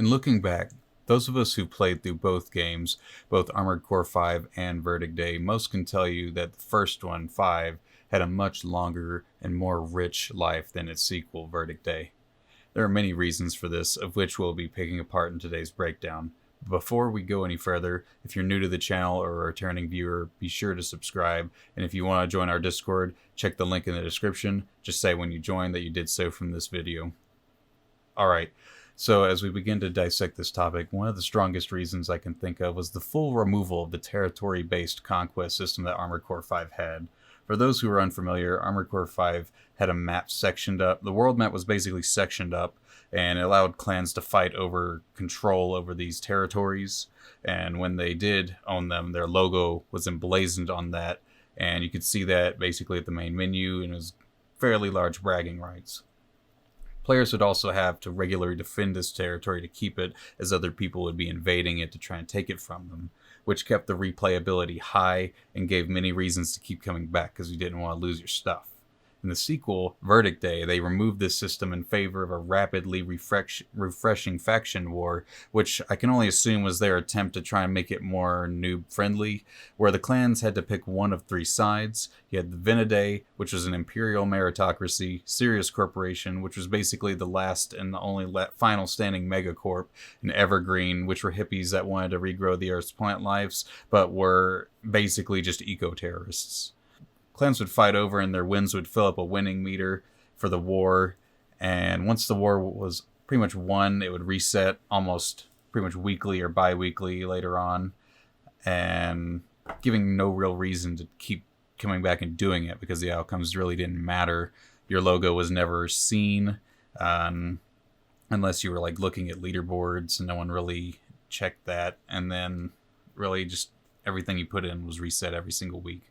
In looking back, those of us who played through both games, both Armored Core 5 and Verdict Day, most can tell you that the first one, 5, had a much longer and more rich life than its sequel, Verdict Day. There are many reasons for this, of which we'll be picking apart in today's breakdown. Before we go any further, if you're new to the channel or a returning viewer, be sure to subscribe, and if you want to join our Discord, check the link in the description. Just say when you join that you did so from this video. Alright, so as we begin to dissect this topic, one of the strongest reasons I can think of was the full removal of the territory-based conquest system that Armored Core 5 had. For those who are unfamiliar, Armored Core 5 had a map sectioned up. The world map was basically sectioned up, and it allowed clans to fight over control over these territories. And when they did own them, their logo was emblazoned on that, and you could see that basically at the main menu, and it was fairly large bragging rights. Players would also have to regularly defend this territory to keep it, as other people would be invading it to try and take it from them, which kept the replayability high and gave many reasons to keep coming back because you didn't want to lose your stuff. In the sequel, Verdict Day, they removed this system in favor of a rapidly refreshing faction war, which I can only assume was their attempt to try and make it more noob-friendly, where the clans had to pick one of three sides. You had the Vinidae, which was an imperial meritocracy, Sirius Corporation, which was basically the last and the only final standing megacorp, and Evergreen, which were hippies that wanted to regrow the Earth's plant lives, but were basically just eco-terrorists. Clans would fight over and their wins would fill up a winning meter for the war, and once the war was pretty much won, it would reset almost pretty much weekly or bi-weekly later on, and giving no real reason to keep coming back and doing it because the outcomes really didn't matter. Your logo was never seen unless you were like looking at leaderboards, and no one really checked that, and then really just everything you put in was reset every single week.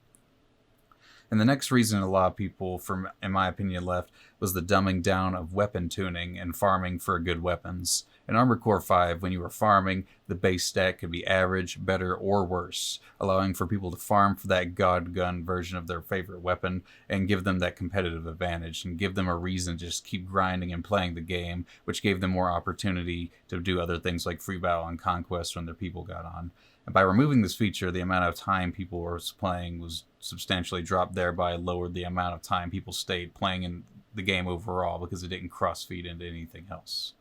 And the next reason a lot of people, in my opinion, left was the dumbing down of weapon tuning and farming for good weapons. In Armored Core 5, when you were farming, the base stat could be average, better, or worse, allowing for people to farm for that god gun version of their favorite weapon and give them that competitive advantage and give them a reason to just keep grinding and playing the game, which gave them more opportunity to do other things like free battle and conquest when their people got on. And by removing this feature, the amount of time people were playing was substantially dropped, thereby lowered the amount of time people stayed playing in the game overall because it didn't cross-feed into anything else.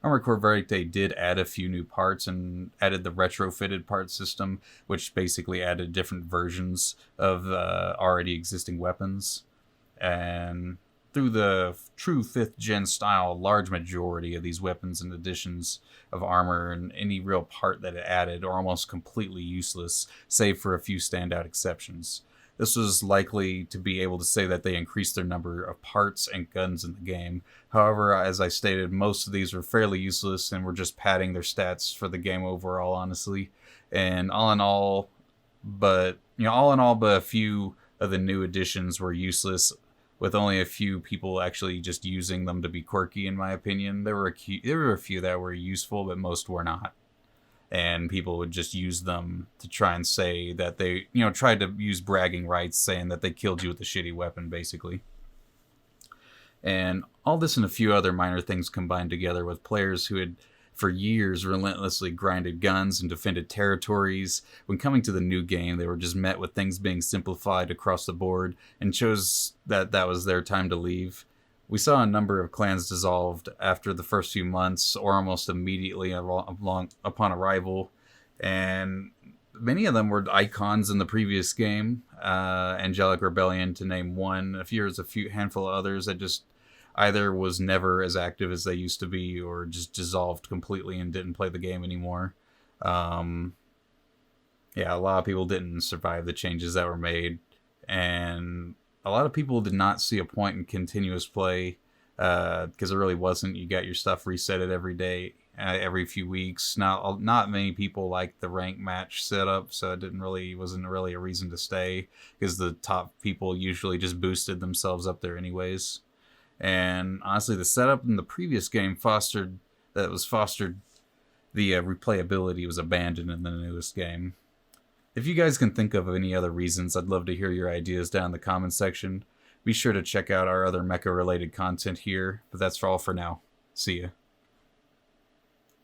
Armored Core Verdict Day did add a few new parts and added the retrofitted part system, which basically added different versions of already existing weapons. And through the true 5th gen style, a large majority of these weapons and additions of armor and any real part that it added are almost completely useless, save for a few standout exceptions. This was likely to be able to say that they increased their number of parts and guns in the game. However, as I stated, most of these were fairly useless and were just padding their stats for the game overall, honestly. And all in all, but a few of the new additions were useless, with only a few people actually just using them to be quirky, in my opinion. There were a few that were useful, but most were not. And people would just use them to try and say that they, tried to use bragging rights, saying that they killed you with a shitty weapon, basically. And all this and a few other minor things combined together with players who had for years relentlessly grinded guns and defended territories. When coming to the new game, they were just met with things being simplified across the board and chose that that was their time to leave. We saw a number of clans dissolved after the first few months or almost immediately upon arrival, and many of them were icons in the previous game. Angelic Rebellion, to name one. There's a handful of others that just either was never as active as they used to be or just dissolved completely and didn't play the game anymore. A lot of people didn't survive the changes that were made, and a lot of people did not see a point in continuous play because it really wasn't. You got your stuff resetted every day, every few weeks. Not many people liked the rank match setup, so it wasn't really a reason to stay because the top people usually just boosted themselves up there anyways. And honestly, the setup in the previous game fostered the replayability was abandoned in the newest game. If you guys can think of any other reasons, I'd love to hear your ideas down in the comments section. Be sure to check out our other mecha related content here, but that's all for now. See ya.